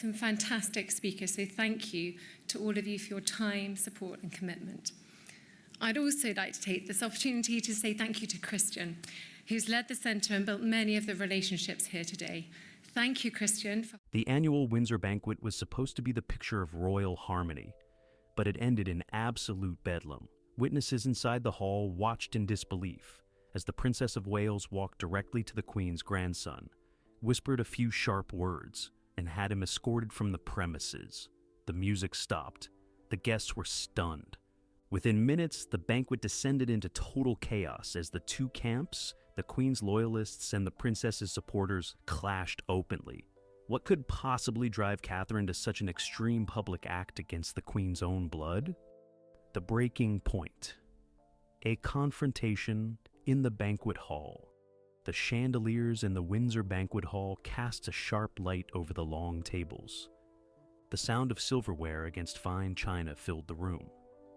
Some fantastic speakers, so thank you to all of you for your time, support and commitment. I'd also like to take this opportunity to say thank you to Christian, who's led the Centre and built many of the relationships here today. Thank you, Christian. The annual Windsor Banquet was supposed to be the picture of royal harmony, but it ended in absolute bedlam. Witnesses inside the hall watched in disbelief as the Princess of Wales walked directly to the Queen's grandson, whispered a few sharp words, and had him escorted from the premises. The music stopped. The guests were stunned. Within minutes, the banquet descended into total chaos as the two camps, the Queen's loyalists and the Princess's supporters, clashed openly. What could possibly drive Catherine to such an extreme public act against the Queen's own blood? The breaking point. A confrontation in the banquet hall. The chandeliers in the Windsor Banquet Hall cast a sharp light over the long tables. The sound of silverware against fine china filled the room.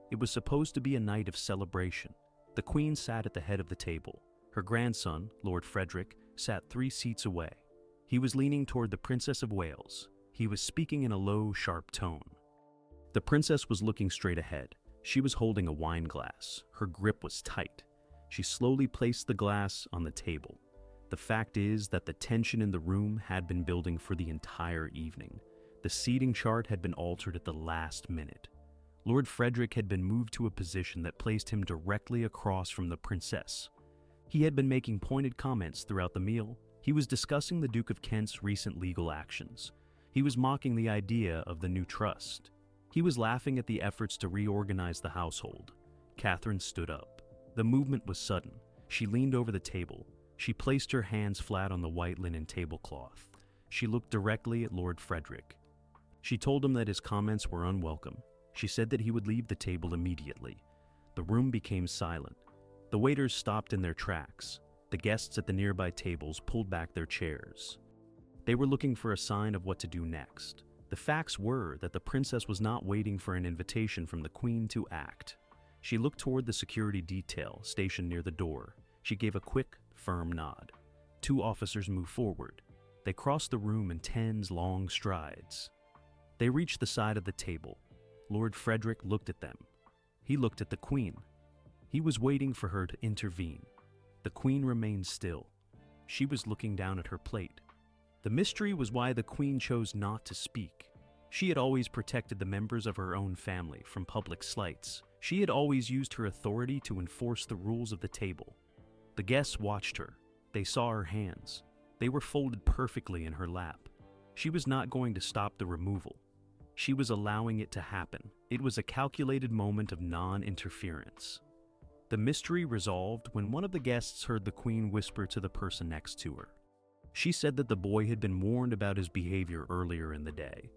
It was supposed to be a night of celebration. The Queen sat at the head of the table. Her grandson, Lord Frederick, sat 3 seats away. He was leaning toward the Princess of Wales. He was speaking in a low, sharp tone. The princess was looking straight ahead. She was holding a wine glass. Her grip was tight. She slowly placed the glass on the table. The fact is that the tension in the room had been building for the entire evening. The seating chart had been altered at the last minute. Lord Frederick had been moved to a position that placed him directly across from the princess. He had been making pointed comments throughout the meal. He was discussing the Duke of Kent's recent legal actions. He was mocking the idea of the new trust. He was laughing at the efforts to reorganize the household. Catherine stood up. The movement was sudden. She leaned over the table. She placed her hands flat on the white linen tablecloth. She looked directly at Lord Frederick. She told him that his comments were unwelcome. She said that he would leave the table immediately. The room became silent. The waiters stopped in their tracks. The guests at the nearby tables pulled back their chairs. They were looking for a sign of what to do next. The facts were that the princess was not waiting for an invitation from the Queen to act. She looked toward the security detail stationed near the door. She gave a quick, firm nod. 2 officers moved forward. They crossed the room in 10 long strides. They reached the side of the table. Lord Frederick looked at them. He looked at the Queen. He was waiting for her to intervene. The Queen remained still. She was looking down at her plate. The mystery was why the Queen chose not to speak. She had always protected the members of her own family from public slights. She had always used her authority to enforce the rules of the table. The guests watched her. They saw her hands. They were folded perfectly in her lap. She was not going to stop the removal. She was allowing it to happen. It was a calculated moment of non-interference. The mystery resolved when one of the guests heard the Queen whisper to the person next to her. She said that the boy had been warned about his behavior earlier in the day.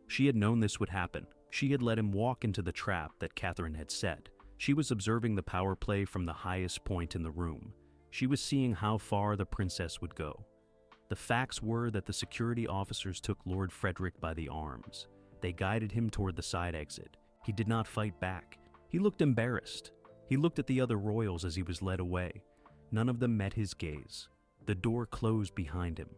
She had known this would happen. She had let him walk into the trap that Catherine had set. She was observing the power play from the highest point in the room. She was seeing how far the princess would go. The facts were that the security officers took Lord Frederick by the arms. They guided him toward the side exit. He did not fight back. He looked embarrassed. He looked at the other royals as he was led away. None of them met his gaze. The door closed behind him.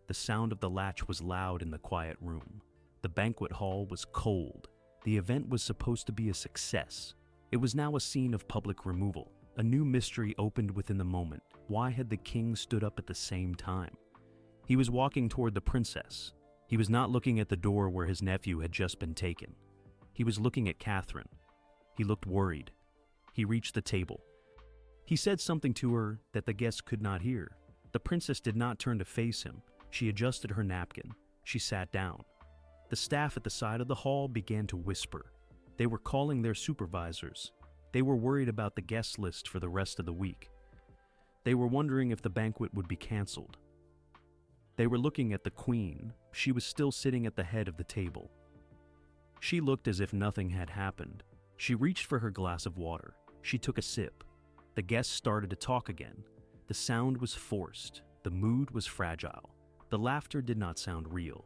The sound of the latch was loud in the quiet room. The banquet hall was cold. The event was supposed to be a success. It was now a scene of public removal. A new mystery opened within the moment. Why had the king stood up at the same time? He was walking toward the princess. He was not looking at the door where his nephew had just been taken. He was looking at Catherine. He looked worried. He reached the table. He said something to her that the guests could not hear. The princess did not turn to face him. She adjusted her napkin. She sat down. The staff at the side of the hall began to whisper. They were calling their supervisors. They were worried about the guest list for the rest of the week. They were wondering if the banquet would be canceled. They were looking at the Queen. She was still sitting at the head of the table. She looked as if nothing had happened. She reached for her glass of water. She took a sip. The guests started to talk again. The sound was forced. The mood was fragile. The laughter did not sound real.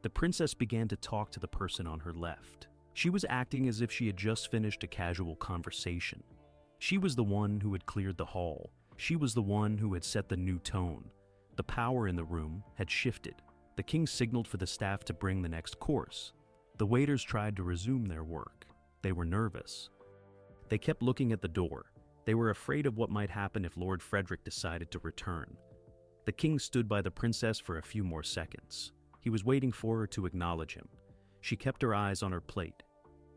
The princess began to talk to the person on her left. She was acting as if she had just finished a casual conversation. She was the one who had cleared the hall. She was the one who had set the new tone. The power in the room had shifted. The king signaled for the staff to bring the next course. The waiters tried to resume their work. They were nervous. They kept looking at the door. They were afraid of what might happen if Lord Frederick decided to return. The king stood by the princess for a few more seconds. He was waiting for her to acknowledge him. She kept her eyes on her plate.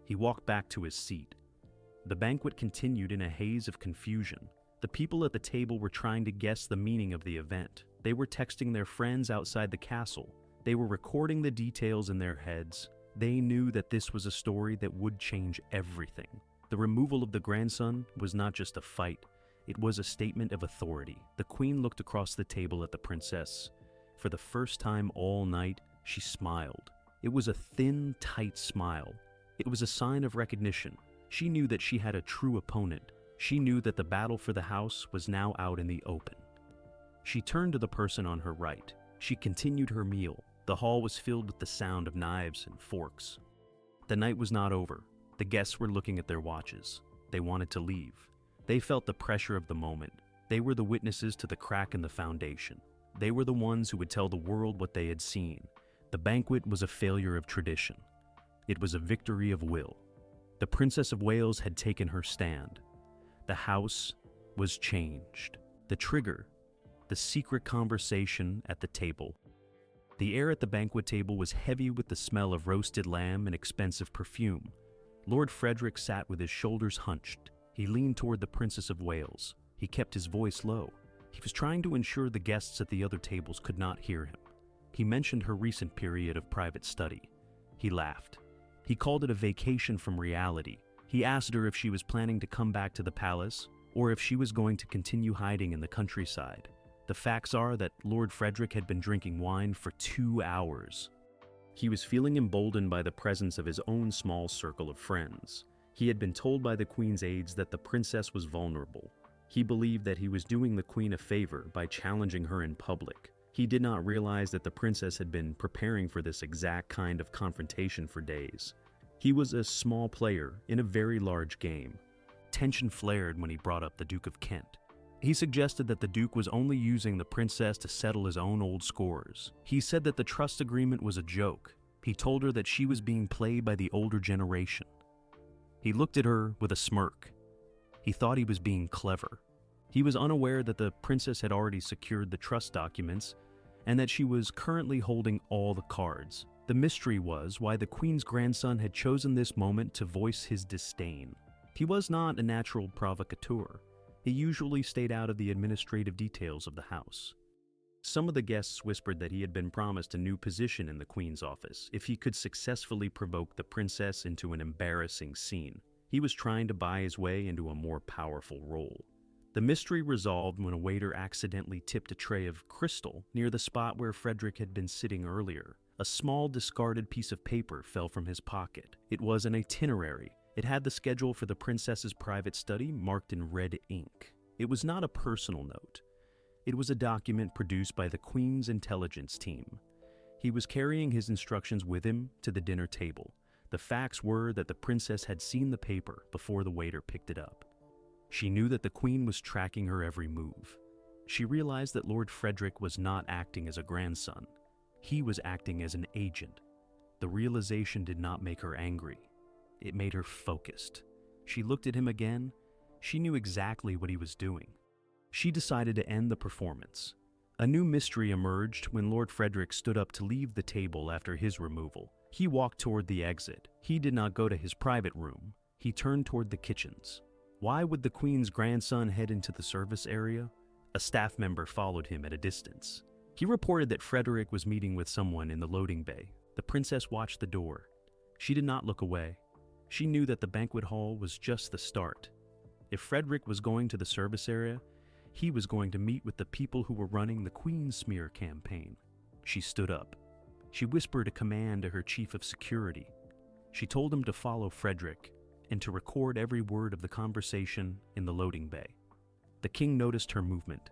He walked back to his seat. The banquet continued in a haze of confusion. The people at the table were trying to guess the meaning of the event. They were texting their friends outside the castle. They were recording the details in their heads. They knew that this was a story that would change everything. The removal of the grandson was not just a fight. It was a statement of authority. The queen looked across the table at the princess. For the first time all night, she smiled. It was a thin, tight smile. It was a sign of recognition. She knew that she had a true opponent. She knew that the battle for the house was now out in the open. She turned to the person on her right. She continued her meal. The hall was filled with the sound of knives and forks. The night was not over. The guests were looking at their watches. They wanted to leave. They felt the pressure of the moment. They were the witnesses to the crack in the foundation. They were the ones who would tell the world what they had seen. The banquet was a failure of tradition. It was a victory of will. The Princess of Wales had taken her stand. The house was changed. The trigger, the secret conversation at the table. The air at the banquet table was heavy with the smell of roasted lamb and expensive perfume. Lord Frederick sat with his shoulders hunched. He leaned toward the Princess of Wales. He kept his voice low. He was trying to ensure the guests at the other tables could not hear him. He mentioned her recent period of private study. He laughed. He called it a vacation from reality. He asked her if she was planning to come back to the palace, or if she was going to continue hiding in the countryside. The facts are that Lord Frederick had been drinking wine for 2 hours. He was feeling emboldened by the presence of his own small circle of friends. He had been told by the Queen's aides that the princess was vulnerable. He believed that he was doing the Queen a favor by challenging her in public. He did not realize that the princess had been preparing for this exact kind of confrontation for days. He was a small player in a very large game. Tension flared when he brought up the Duke of Kent. He suggested that the Duke was only using the princess to settle his own old scores. He said that the trust agreement was a joke. He told her that she was being played by the older generation. He looked at her with a smirk. He thought he was being clever. He was unaware that the princess had already secured the trust documents and that she was currently holding all the cards. The mystery was why the Queen's grandson had chosen this moment to voice his disdain. He was not a natural provocateur. He usually stayed out of the administrative details of the house. Some of the guests whispered that he had been promised a new position in the Queen's office if he could successfully provoke the princess into an embarrassing scene. He was trying to buy his way into a more powerful role. The mystery resolved when a waiter accidentally tipped a tray of crystal near the spot where Frederick had been sitting earlier. A small discarded piece of paper fell from his pocket. It was an itinerary. It had the schedule for the princess's private study marked in red ink. It was not a personal note. It was a document produced by the Queen's intelligence team. He was carrying his instructions with him to the dinner table. The facts were that the princess had seen the paper before the waiter picked it up. She knew that the Queen was tracking her every move. She realized that Lord Frederick was not acting as a grandson. He was acting as an agent. The realization did not make her angry. It made her focused. She looked at him again. She knew exactly what he was doing. She decided to end the performance. A new mystery emerged when Lord Frederick stood up to leave the table after his removal. He walked toward the exit. He did not go to his private room. He turned toward the kitchens. Why would the Queen's grandson head into the service area? A staff member followed him at a distance. He reported that Frederick was meeting with someone in the loading bay. The princess watched the door. She did not look away. She knew that the banquet hall was just the start. If Frederick was going to the service area, he was going to meet with the people who were running the Queen smear campaign. She stood up. She whispered a command to her chief of security. She told him to follow Frederick and to record every word of the conversation in the loading bay. The king noticed her movement.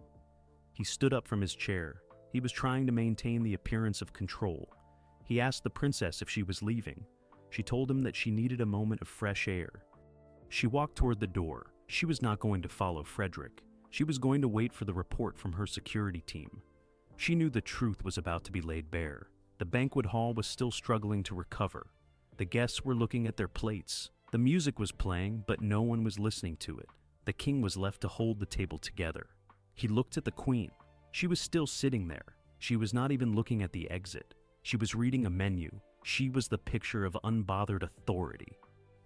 He stood up from his chair. He was trying to maintain the appearance of control. He asked the princess if she was leaving. She told him that she needed a moment of fresh air. She walked toward the door. She was not going to follow Frederick. She was going to wait for the report from her security team. She knew the truth was about to be laid bare. The banquet hall was still struggling to recover. The guests were looking at their plates. The music was playing, but no one was listening to it. The king was left to hold the table together. He looked at the queen. She was still sitting there. She was not even looking at the exit. She was reading a menu. She was the picture of unbothered authority.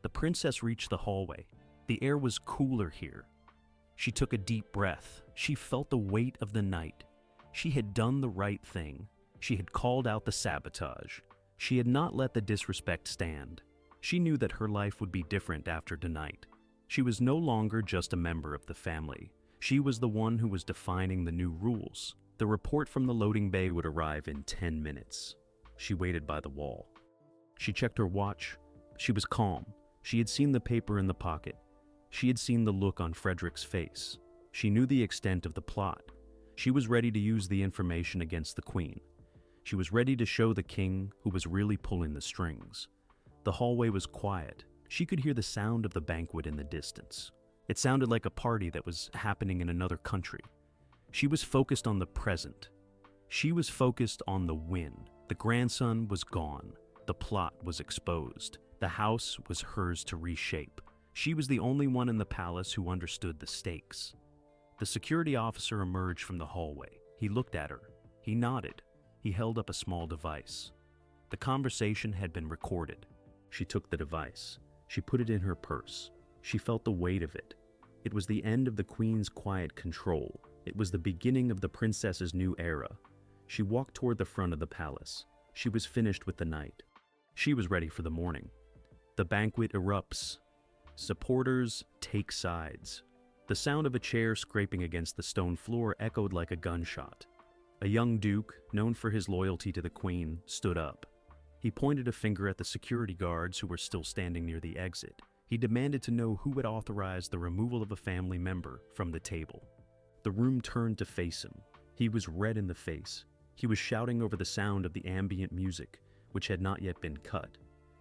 The princess reached the hallway. The air was cooler here. She took a deep breath. She felt the weight of the night. She had done the right thing. She had called out the sabotage. She had not let the disrespect stand. She knew that her life would be different after tonight. She was no longer just a member of the family. She was the one who was defining the new rules. The report from the loading bay would arrive in 10 minutes. She waited by the wall. She checked her watch. She was calm. She had seen the paper in the pocket. She had seen the look on Frederick's face. She knew the extent of the plot. She was ready to use the information against the queen. She was ready to show the king who was really pulling the strings. The hallway was quiet. She could hear the sound of the banquet in the distance. It sounded like a party that was happening in another country. She was focused on the present. She was focused on the win. The grandson was gone. The plot was exposed. The house was hers to reshape. She was the only one in the palace who understood the stakes. The security officer emerged from the hallway. He looked at her. He nodded. He held up a small device. The conversation had been recorded. She took the device. She put it in her purse. She felt the weight of it. It was the end of the queen's quiet control. It was the beginning of the princess's new era. She walked toward the front of the palace. She was finished with the night. She was ready for the morning. The banquet erupts. Supporters take sides. The sound of a chair scraping against the stone floor echoed like a gunshot. A young duke, known for his loyalty to the queen, stood up. He pointed a finger at the security guards who were still standing near the exit. He demanded to know who had authorized the removal of a family member from the table. The room turned to face him. He was red in the face. He was shouting over the sound of the ambient music, which had not yet been cut.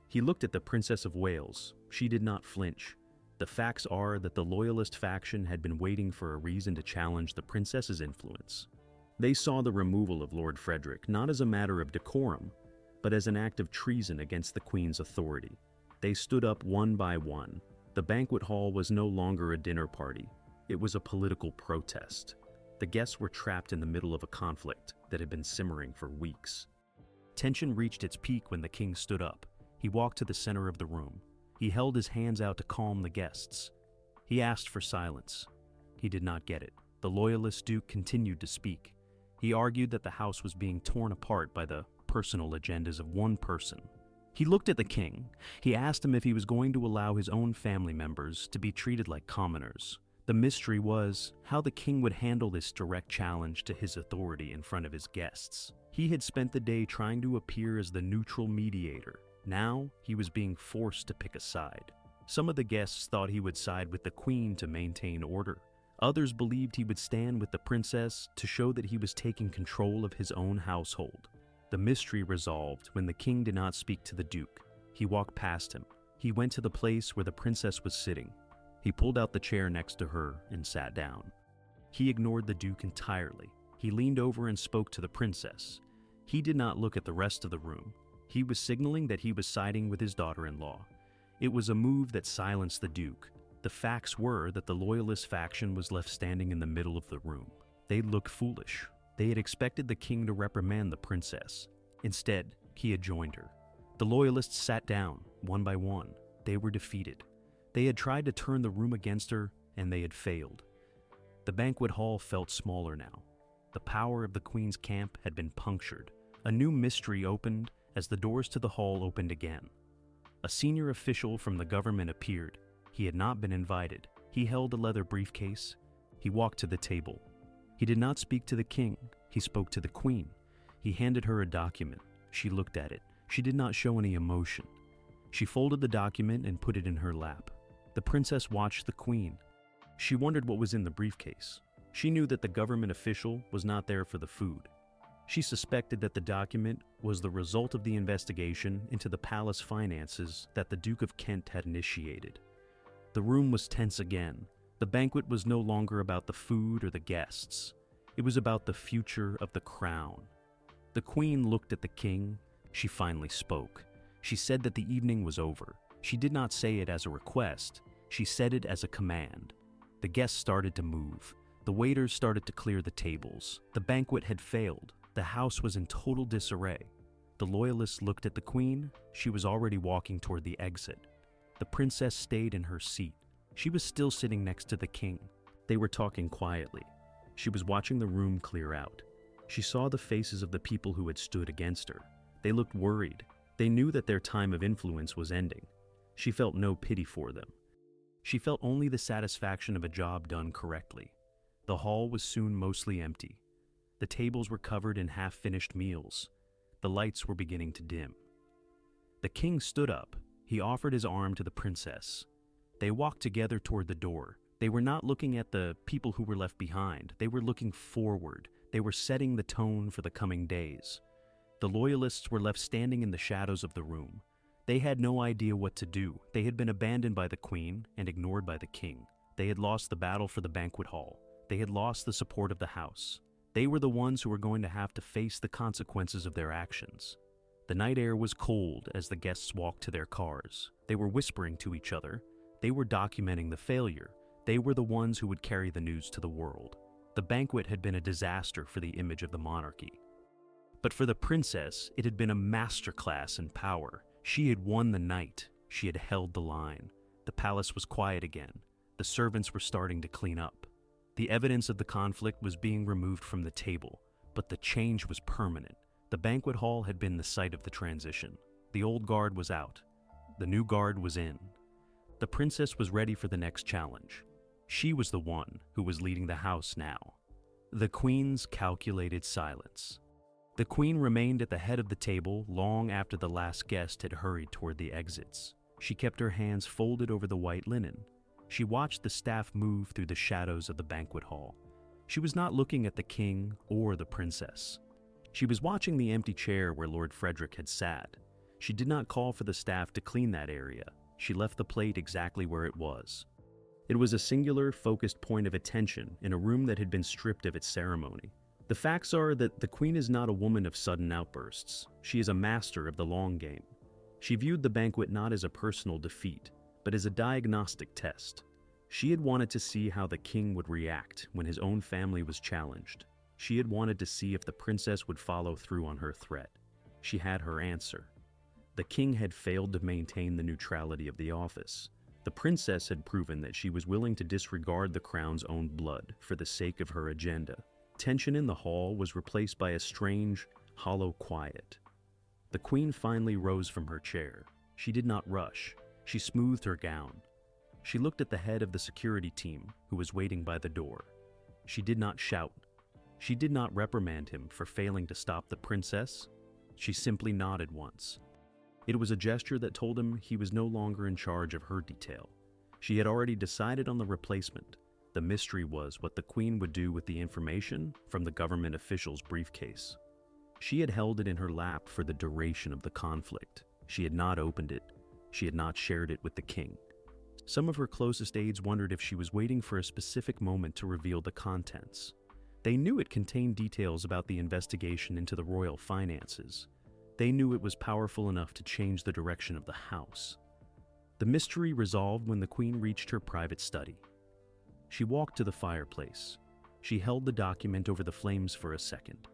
He looked at the Princess of Wales. She did not flinch. The facts are that the loyalist faction had been waiting for a reason to challenge the princess's influence. They saw the removal of Lord Frederick not as a matter of decorum, but as an act of treason against the Queen's authority. They stood up one by one. The banquet hall was no longer a dinner party. It was a political protest. The guests were trapped in the middle of a conflict that had been simmering for weeks. Tension reached its peak when the king stood up. He walked to the center of the room. He held his hands out to calm the guests. He asked for silence. He did not get it. The loyalist duke continued to speak. He argued that the house was being torn apart by the personal agendas of one person. He looked at the king. He asked him if he was going to allow his own family members to be treated like commoners. The mystery was how the king would handle this direct challenge to his authority in front of his guests. He had spent the day trying to appear as the neutral mediator. Now, he was being forced to pick a side. Some of the guests thought he would side with the queen to maintain order. Others believed he would stand with the princess to show that he was taking control of his own household. The mystery resolved when the king did not speak to the duke. He walked past him. He went to the place where the princess was sitting. He pulled out the chair next to her and sat down. He ignored the duke entirely. He leaned over and spoke to the princess. He did not look at the rest of the room. He was signaling that he was siding with his daughter-in-law. It was a move that silenced the duke. The facts were that the loyalist faction was left standing in the middle of the room. They looked foolish. They had expected the king to reprimand the princess. Instead, he had joined her. The loyalists sat down, one by one. They were defeated. They had tried to turn the room against her, and they had failed. The banquet hall felt smaller now. The power of the queen's camp had been punctured. A new mystery opened as the doors to the hall opened again. A senior official from the government appeared. He had not been invited. He held a leather briefcase. He walked to the table. He did not speak to the king. He spoke to the queen. He handed her a document. She looked at it. She did not show any emotion. She folded the document and put it in her lap. The princess watched the queen. She wondered what was in the briefcase. She knew that the government official was not there for the food. She suspected that the document was the result of the investigation into the palace finances that the Duke of Kent had initiated. The room was tense again. The banquet was no longer about the food or the guests. It was about the future of the crown. The queen looked at the king. She finally spoke. She said that the evening was over. She did not say it as a request. She said it as a command. The guests started to move. The waiters started to clear the tables. The banquet had failed. The house was in total disarray. The loyalists looked at the queen. She was already walking toward the exit. The princess stayed in her seat. She was still sitting next to the king. They were talking quietly. She was watching the room clear out. She saw the faces of the people who had stood against her. They looked worried. They knew that their time of influence was ending. She felt no pity for them. She felt only the satisfaction of a job done correctly. The hall was soon mostly empty. The tables were covered in half-finished meals. The lights were beginning to dim. The king stood up. He offered his arm to the princess. They walked together toward the door. They were not looking at the people who were left behind. They were looking forward. They were setting the tone for the coming days. The loyalists were left standing in the shadows of the room. They had no idea what to do. They had been abandoned by the queen and ignored by the king. They had lost the battle for the banquet hall. They had lost the support of the house. They were the ones who were going to have to face the consequences of their actions. The night air was cold as the guests walked to their cars. They were whispering to each other. They were documenting the failure. They were the ones who would carry the news to the world. The banquet had been a disaster for the image of the monarchy. But for the princess, it had been a masterclass in power. She had won the night. She had held the line. The palace was quiet again. The servants were starting to clean up. The evidence of the conflict was being removed from the table, but the change was permanent. The banquet hall had been the site of the transition. The old guard was out. The new guard was in. The princess was ready for the next challenge. She was the one who was leading the house now. The queen's calculated silence. The queen remained at the head of the table long after the last guest had hurried toward the exits. She kept her hands folded over the white linen. She watched the staff move through the shadows of the banquet hall. She was not looking at the king or the princess. She was watching the empty chair where Lord Frederick had sat. She did not call for the staff to clean that area. She left the plate exactly where it was. It was a singular, focused point of attention in a room that had been stripped of its ceremony. The facts are that the queen is not a woman of sudden outbursts. She is a master of the long game. She viewed the banquet not as a personal defeat, but as a diagnostic test. She had wanted to see how the king would react when his own family was challenged. She had wanted to see if the princess would follow through on her threat. She had her answer. The king had failed to maintain the neutrality of the office. The princess had proven that she was willing to disregard the crown's own blood for the sake of her agenda. Tension in the hall was replaced by a strange, hollow quiet. The queen finally rose from her chair. She did not rush. She smoothed her gown. She looked at the head of the security team, who was waiting by the door. She did not shout. She did not reprimand him for failing to stop the princess. She simply nodded once. It was a gesture that told him he was no longer in charge of her detail. She had already decided on the replacement. The mystery was what the queen would do with the information from the government official's briefcase. She had held it in her lap for the duration of the conflict. She had not opened it. She had not shared it with the king. Some of her closest aides wondered if she was waiting for a specific moment to reveal the contents. They knew it contained details about the investigation into the royal finances. They knew it was powerful enough to change the direction of the house. The mystery resolved when the queen reached her private study. She walked to the fireplace. She held the document over the flames for a second.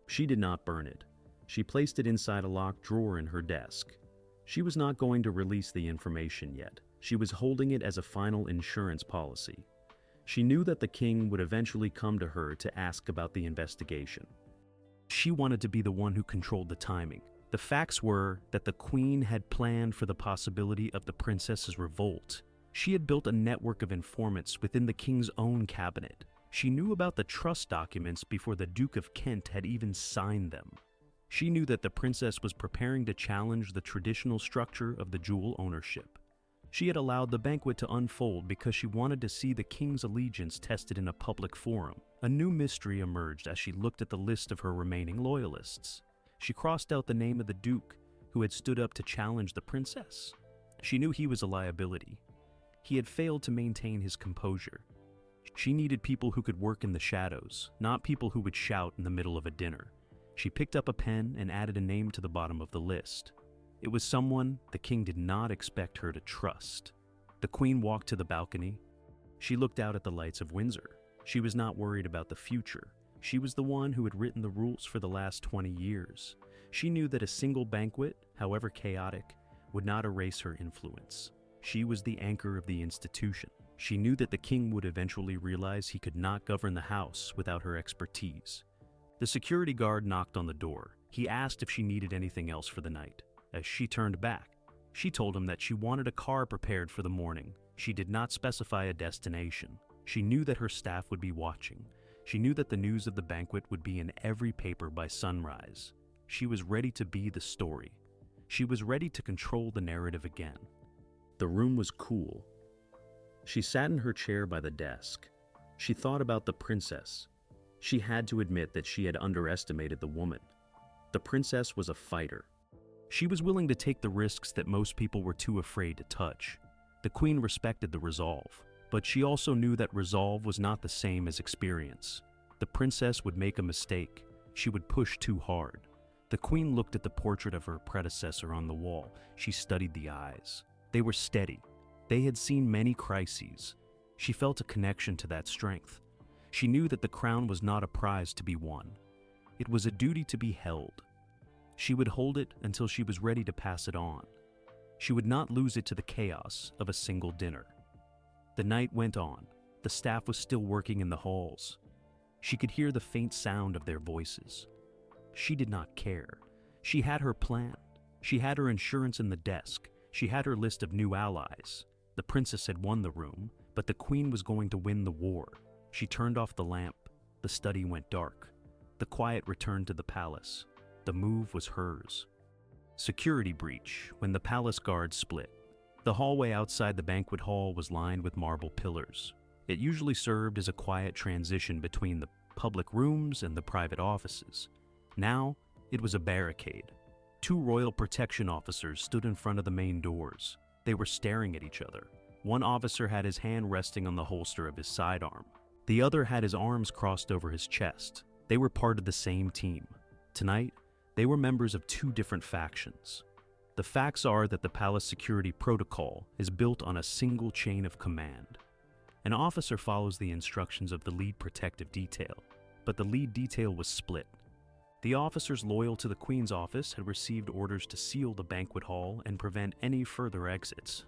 She did not burn it. She placed it inside a locked drawer in her desk. She was not going to release the information yet. She was holding it as a final insurance policy. She knew that the king would eventually come to her to ask about the investigation. She wanted to be the one who controlled the timing. The facts were that the queen had planned for the possibility of the princess's revolt. She had built a network of informants within the king's own cabinet. She knew about the trust documents before the Duke of Kent had even signed them. She knew that the princess was preparing to challenge the traditional structure of the jewel ownership. She had allowed the banquet to unfold because she wanted to see the king's allegiance tested in a public forum. A new mystery emerged as she looked at the list of her remaining loyalists. She crossed out the name of the duke who had stood up to challenge the princess. She knew he was a liability. He had failed to maintain his composure. She needed people who could work in the shadows, not people who would shout in the middle of a dinner. She picked up a pen and added a name to the bottom of the list. It was someone the king did not expect her to trust. The queen walked to the balcony. She looked out at the lights of Windsor. She was not worried about the future. She was the one who had written the rules for the last 20 years. She knew that a single banquet, however chaotic, would not erase her influence. She was the anchor of the institution. She knew that the king would eventually realize he could not govern the house without her expertise. The security guard knocked on the door. He asked if she needed anything else for the night. As she turned back, she told him that she wanted a car prepared for the morning. She did not specify a destination. She knew that her staff would be watching. She knew that the news of the banquet would be in every paper by sunrise. She was ready to be the story. She was ready to control the narrative again. The room was cool. She sat in her chair by the desk. She thought about the princess. She had to admit that she had underestimated the woman. The princess was a fighter. She was willing to take the risks that most people were too afraid to touch. The queen respected the resolve, but she also knew that resolve was not the same as experience. The princess would make a mistake. She would push too hard. The queen looked at the portrait of her predecessor on the wall. She studied the eyes. They were steady. They had seen many crises. She felt a connection to that strength. She knew that the crown was not a prize to be won. It was a duty to be held. She would hold it until she was ready to pass it on. She would not lose it to the chaos of a single dinner. The night went on. The staff was still working in the halls. She could hear the faint sound of their voices. She did not care. She had her plan. She had her insurance in the desk. She had her list of new allies. The princess had won the room, but the queen was going to win the war. She turned off the lamp. The study went dark. The quiet returned to the palace. The move was hers. Security breach when the palace guards split. The hallway outside the banquet hall was lined with marble pillars. It usually served as a quiet transition between the public rooms and the private offices. Now, it was a barricade. 2 royal protection officers stood in front of the main doors. They were staring at each other. One officer had his hand resting on the holster of his sidearm. The other had his arms crossed over his chest. They were part of the same team. Tonight, they were members of 2 different factions. The facts are that the palace security protocol is built on a single chain of command. An officer follows the instructions of the lead protective detail, but the lead detail was split. The officers loyal to the Queen's office had received orders to seal the banquet hall and prevent any further exits.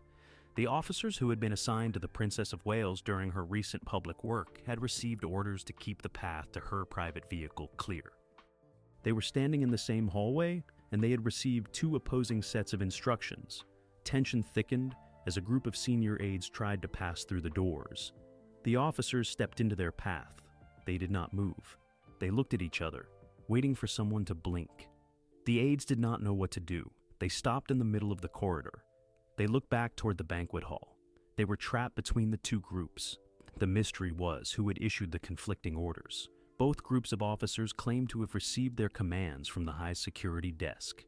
The officers who had been assigned to the Princess of Wales during her recent public work had received orders to keep the path to her private vehicle clear. They were standing in the same hallway, and they had received 2 opposing sets of instructions. Tension thickened as a group of senior aides tried to pass through the doors. The officers stepped into their path. They did not move. They looked at each other, waiting for someone to blink. The aides did not know what to do. They stopped in the middle of the corridor. They looked back toward the banquet hall. They were trapped between the 2 groups. The mystery was who had issued the conflicting orders. Both groups of officers claimed to have received their commands from the high security desk.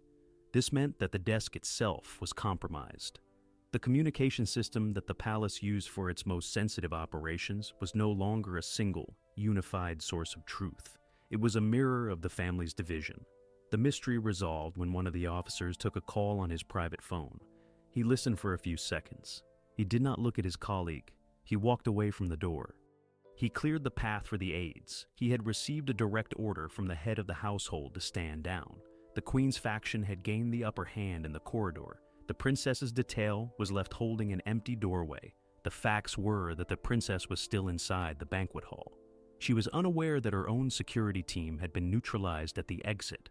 This meant that the desk itself was compromised. The communication system that the palace used for its most sensitive operations was no longer a single, unified source of truth. It was a mirror of the family's division. The mystery resolved when one of the officers took a call on his private phone. He listened for a few seconds. He did not look at his colleague. He walked away from the door. He cleared the path for the aides. He had received a direct order from the head of the household to stand down. The Queen's faction had gained the upper hand in the corridor. The princess's detail was left holding an empty doorway. The facts were that the princess was still inside the banquet hall. She was unaware that her own security team had been neutralized at the exit.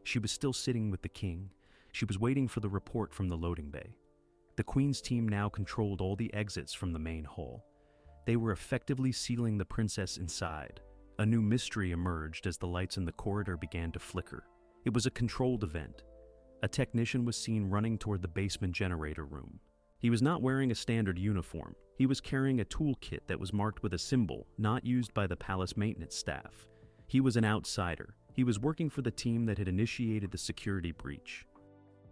She was still sitting with the king. She was waiting for the report from the loading bay. The Queen's team now controlled all the exits from the main hall. They were effectively sealing the princess inside. A new mystery emerged as the lights in the corridor began to flicker. It was a controlled event. A technician was seen running toward the basement generator room. He was not wearing a standard uniform. He was carrying a toolkit that was marked with a symbol not used by the palace maintenance staff. He was an outsider. He was working for the team that had initiated the security breach.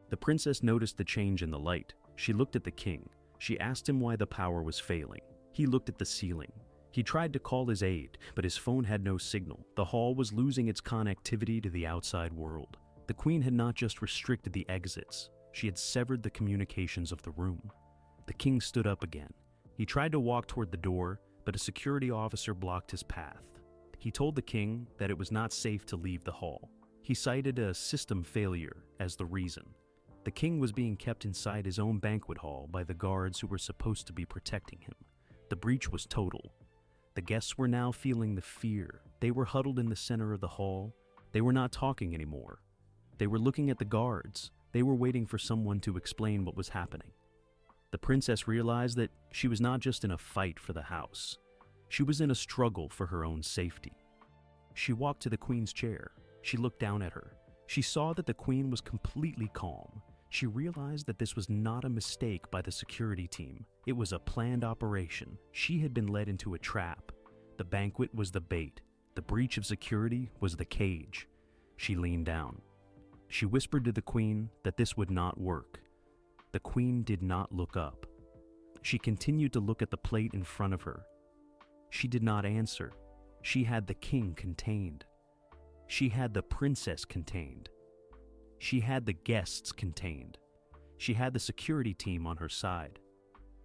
The princess noticed the change in the light. She looked at the king. She asked him why the power was failing. He looked at the ceiling. He tried to call his aide, but his phone had no signal. The hall was losing its connectivity to the outside world. The Queen had not just restricted the exits, she had severed the communications of the room. The king stood up again. He tried to walk toward the door, but a security officer blocked his path. He told the king that it was not safe to leave the hall. He cited a system failure as the reason. The king was being kept inside his own banquet hall by the guards who were supposed to be protecting him. The breach was total. The guests were now feeling the fear. They were huddled in the center of the hall. They were not talking anymore. They were looking at the guards. They were waiting for someone to explain what was happening. The princess realized that she was not just in a fight for the house. She was in a struggle for her own safety. She walked to the queen's chair. She looked down at her. She saw that the queen was completely calm. She realized that this was not a mistake by the security team. It was a planned operation. She had been led into a trap. The banquet was the bait. The breach of security was the cage. She leaned down. She whispered to the queen that this would not work. The queen did not look up. She continued to look at the plate in front of her. She did not answer. She had the king contained. She had the princess contained. She had the guests contained. She had the security team on her side.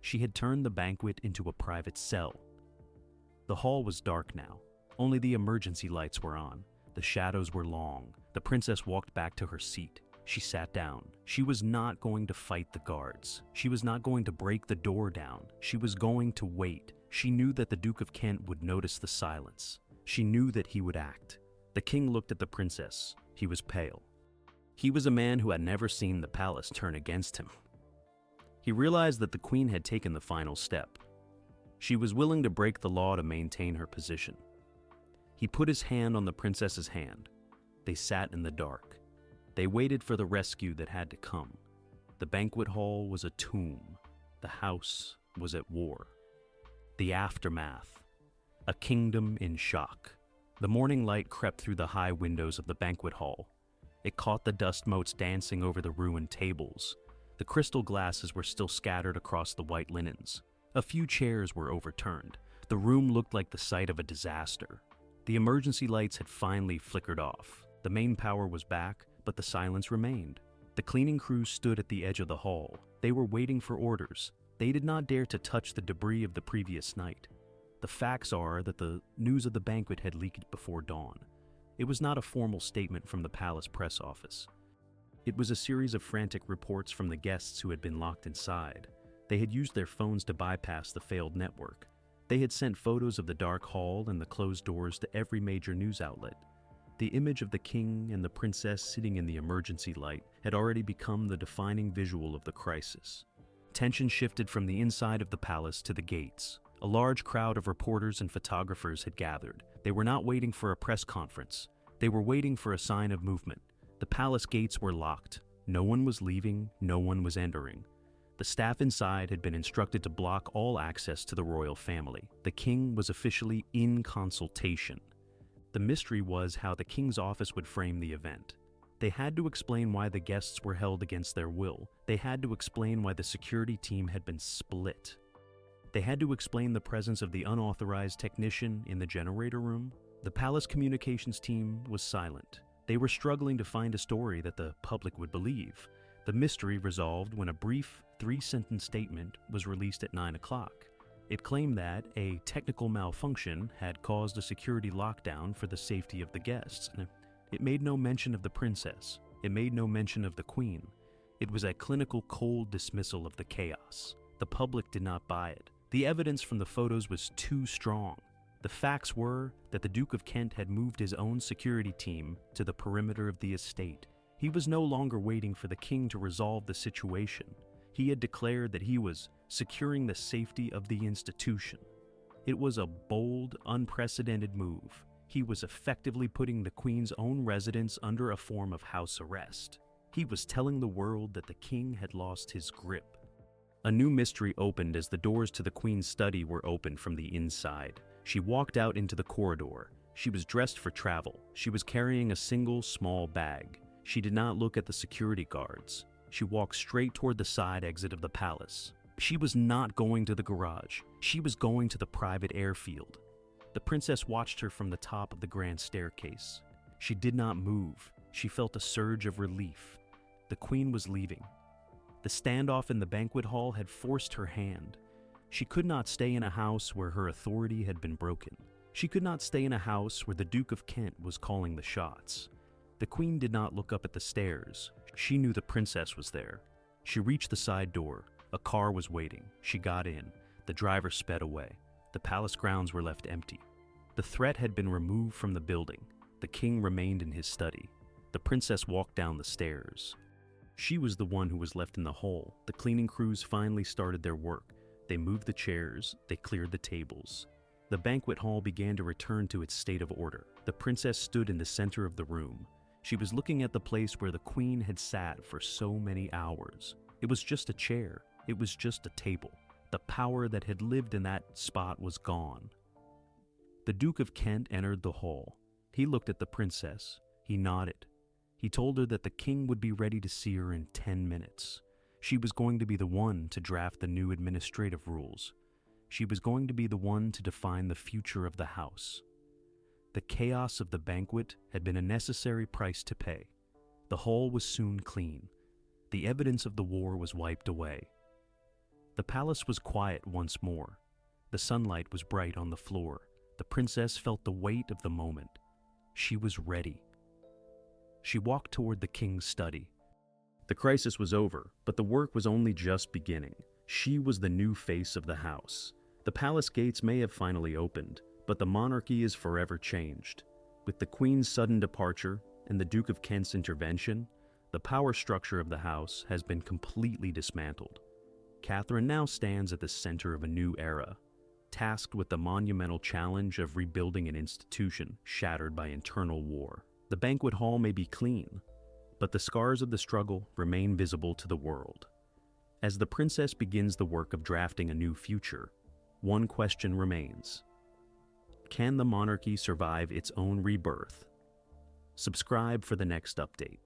She had turned the banquet into a private cell. The hall was dark now. Only the emergency lights were on. The shadows were long. The princess walked back to her seat. She sat down. She was not going to fight the guards. She was not going to break the door down. She was going to wait. She knew that the Duke of Kent would notice the silence. She knew that he would act. The king looked at the princess. He was pale. He was a man who had never seen the palace turn against him. He realized that the queen had taken the final step. She was willing to break the law to maintain her position. He put his hand on the princess's hand. They sat in the dark. They waited for the rescue that had to come. The banquet hall was a tomb. The house was at war. The aftermath. A kingdom in shock. The morning light crept through the high windows of the banquet hall. It caught the dust motes dancing over the ruined tables. The crystal glasses were still scattered across the white linens. A few chairs were overturned. The room looked like the site of a disaster. The emergency lights had finally flickered off. The main power was back, but the silence remained. The cleaning crew stood at the edge of the hall. They were waiting for orders. They did not dare to touch the debris of the previous night. The facts are that the news of the banquet had leaked before dawn. It was not a formal statement from the palace press office. It was a series of frantic reports from the guests who had been locked inside. They had used their phones to bypass the failed network. They had sent photos of the dark hall and the closed doors to every major news outlet. The image of the king and the princess sitting in the emergency light had already become the defining visual of the crisis. Tension shifted from the inside of the palace to the gates. A large crowd of reporters and photographers had gathered. They were not waiting for a press conference. They were waiting for a sign of movement. The palace gates were locked. No one was leaving, no one was entering. The staff inside had been instructed to block all access to the royal family. The king was officially in consultation. The mystery was how the king's office would frame the event. They had to explain why the guests were held against their will. They had to explain why the security team had been split. They had to explain the presence of the unauthorized technician in the generator room. The palace communications team was silent. They were struggling to find a story that the public would believe. The mystery resolved when a brief 3-sentence statement was released at 9 o'clock. It claimed that a technical malfunction had caused a security lockdown for the safety of the guests. It made no mention of the princess. It made no mention of the queen. It was a clinical cold dismissal of the chaos. The public did not buy it. The evidence from the photos was too strong. The facts were that the Duke of Kent had moved his own security team to the perimeter of the estate. He was no longer waiting for the king to resolve the situation. He had declared that he was securing the safety of the institution. It was a bold, unprecedented move. He was effectively putting the queen's own residence under a form of house arrest. He was telling the world that the king had lost his grip. A new mystery opened as the doors to the queen's study were opened from the inside. She walked out into the corridor. She was dressed for travel. She was carrying a single small bag. She did not look at the security guards. She walked straight toward the side exit of the palace. She was not going to the garage. She was going to the private airfield. The princess watched her from the top of the grand staircase. She did not move. She felt a surge of relief. The queen was leaving. The standoff in the banquet hall had forced her hand. She could not stay in a house where her authority had been broken. She could not stay in a house where the Duke of Kent was calling the shots. The queen did not look up at the stairs. She knew the princess was there. She reached the side door. A car was waiting. She got in. The driver sped away. The palace grounds were left empty. The threat had been removed from the building. The king remained in his study. The princess walked down the stairs. She was the one who was left in the hall. The cleaning crews finally started their work. They moved the chairs. They cleared the tables. The banquet hall began to return to its state of order. The princess stood in the center of the room. She was looking at the place where the queen had sat for so many hours. It was just a chair. It was just a table. The power that had lived in that spot was gone. The Duke of Kent entered the hall. He looked at the princess. He nodded. He told her that the king would be ready to see her in 10 minutes. She was going to be the one to draft the new administrative rules. She was going to be the one to define the future of the house. The chaos of the banquet had been a necessary price to pay. The hall was soon clean. The evidence of the war was wiped away. The palace was quiet once more. The sunlight was bright on the floor. The princess felt the weight of the moment. She was ready. She walked toward the king's study. The crisis was over, but the work was only just beginning. She was the new face of the house. The palace gates may have finally opened, but the monarchy is forever changed. With the Queen's sudden departure and the Duke of Kent's intervention, the power structure of the house has been completely dismantled. Catherine now stands at the center of a new era, tasked with the monumental challenge of rebuilding an institution shattered by internal war. The banquet hall may be clean, but the scars of the struggle remain visible to the world. As the princess begins the work of drafting a new future, one question remains. Can the monarchy survive its own rebirth? Subscribe for the next update.